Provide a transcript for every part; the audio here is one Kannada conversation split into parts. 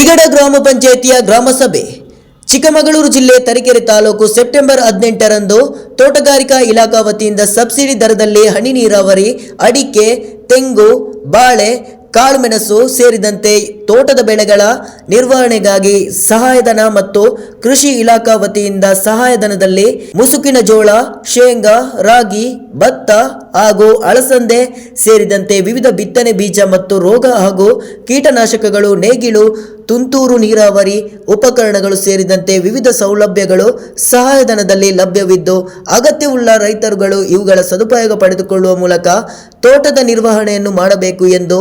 ತಿಗಡ ಗ್ರಾಮ ಪಂಚಾಯಿತಿಯ ಗ್ರಾಮ ಸಭೆ ಚಿಕ್ಕಮಗಳೂರು ಜಿಲ್ಲೆ ತರೀಕೆರೆ ತಾಲೂಕು ಸೆಪ್ಟೆಂಬರ್ 18ರಂದು ತೋಟಗಾರಿಕಾ ಇಲಾಖಾ ವತಿಯಿಂದ ಸಬ್ಸಿಡಿ ದರದಲ್ಲಿ ಹನಿ ನೀರಾವರಿ, ಅಡಿಕೆ, ತೆಂಗು, ಬಾಳೆ, ಕಾಳುಮೆಣಸು ಸೇರಿದಂತೆ ತೋಟದ ಬೆಳೆಗಳ ನಿರ್ವಹಣೆಗಾಗಿ ಸಹಾಯಧನ ಮತ್ತು ಕೃಷಿ ಇಲಾಖಾ ವತಿಯಿಂದ ಸಹಾಯಧನದಲ್ಲಿ ಮುಸುಕಿನ ಜೋಳ, ಶೇಂಗಾ, ರಾಗಿ, ಭತ್ತ ಹಾಗೂ ಅಲಸಂದೆ ಸೇರಿದಂತೆ ವಿವಿಧ ಬಿತ್ತನೆ ಬೀಜ ಮತ್ತು ರೋಗ ಹಾಗೂ ಕೀಟನಾಶಕಗಳು, ನೇಗಿಲು, ತುಂತುರು ನೀರಾವರಿ ಉಪಕರಣಗಳು ಸೇರಿದಂತೆ ವಿವಿಧ ಸೌಲಭ್ಯಗಳು ಸಹಾಯಧನದಲ್ಲಿ ಲಭ್ಯವಿದ್ದು ಅಗತ್ಯವುಳ್ಳ ರೈತರುಗಳು ಇವುಗಳ ಸದುಪಯೋಗ ಪಡೆದುಕೊಳ್ಳುವ ಮೂಲಕ ತೋಟದ ನಿರ್ವಹಣೆಯನ್ನು ಮಾಡಬೇಕು ಎಂದು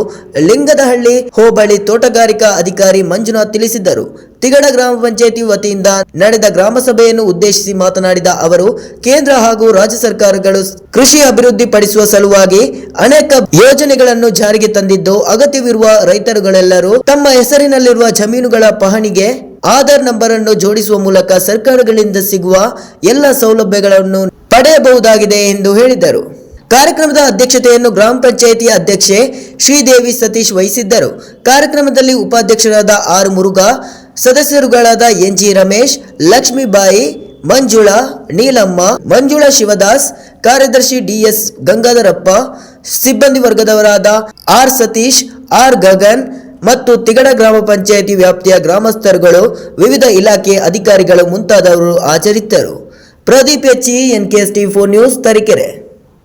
ಲಿಂಗದಹಳ್ಳಿ ಹೋಬಳಿ ತೋಟಗಾರಿಕಾ ಅಧಿಕಾರಿ ಮಂಜುನಾಥ್ ತಿಳಿಸಿದರು. ತಿಗಡ ಗ್ರಾಮ ಪಂಚಾಯಿತಿ ವತಿಯಿಂದ ನಡೆದ ಗ್ರಾಮ ಸಭೆಯನ್ನು ಉದ್ದೇಶಿಸಿ ಮಾತನಾಡಿದ ಅವರು, ಕೇಂದ್ರ ಹಾಗೂ ರಾಜ್ಯ ಸರ್ಕಾರಗಳು ಕೃಷಿ ಅಭಿವೃದ್ಧಿ ಪಡಿಸುವ ಸಲುವಾಗಿ ಅನೇಕ ಯೋಜನೆಗಳನ್ನು ಜಾರಿಗೆ ತಂದಿದ್ದು, ಅಗತ್ಯವಿರುವ ರೈತರುಗಳೆಲ್ಲರೂ ತಮ್ಮ ಹೆಸರಿನಲ್ಲಿರುವ ಜಮೀನುಗಳ ಪಹಣಿಗೆ ಆಧಾರ್ ನಂಬರ್ ಅನ್ನು ಜೋಡಿಸುವ ಮೂಲಕ ಸರ್ಕಾರಗಳಿಂದ ಸಿಗುವ ಎಲ್ಲ ಸೌಲಭ್ಯಗಳನ್ನು ಪಡೆಯಬಹುದಾಗಿದೆ ಎಂದು ಹೇಳಿದರು. ಕಾರ್ಯಕ್ರಮದ ಅಧ್ಯಕ್ಷತೆಯನ್ನು ಗ್ರಾಮ ಪಂಚಾಯಿತಿ ಅಧ್ಯಕ್ಷೆ ಶ್ರೀದೇವಿ ಸತೀಶ್ ವಹಿಸಿದ್ದರು. ಕಾರ್ಯಕ್ರಮದಲ್ಲಿ ಉಪಾಧ್ಯಕ್ಷರಾದ ಆರ್ ಮುರುಘಾ, ಸದಸ್ಯರುಗಳಾದ ಎನ್ಜಿ ರಮೇಶ್, ಲಕ್ಷ್ಮೀಬಾಯಿ, ಮಂಜುಳಾ, ನೀಲಮ್ಮ, ಮಂಜುಳಾ ಶಿವದಾಸ್, ಕಾರ್ಯದರ್ಶಿ ಡಿಎಸ್ ಗಂಗಾಧರಪ್ಪ, ಸಿಬ್ಬಂದಿ ವರ್ಗದವರಾದ ಆರ್ ಸತೀಶ್, ಆರ್ ಗಗನ್ ಮತ್ತು ತಿಗಡ ಗ್ರಾಮ ಪಂಚಾಯಿತಿ ವ್ಯಾಪ್ತಿಯ ಗ್ರಾಮಸ್ಥರುಗಳು, ವಿವಿಧ ಇಲಾಖೆ ಅಧಿಕಾರಿಗಳು ಮುಂತಾದವರು ಹಾಜರಿದ್ದರು. Pradeep H, NKS TV4 news, Tarikere.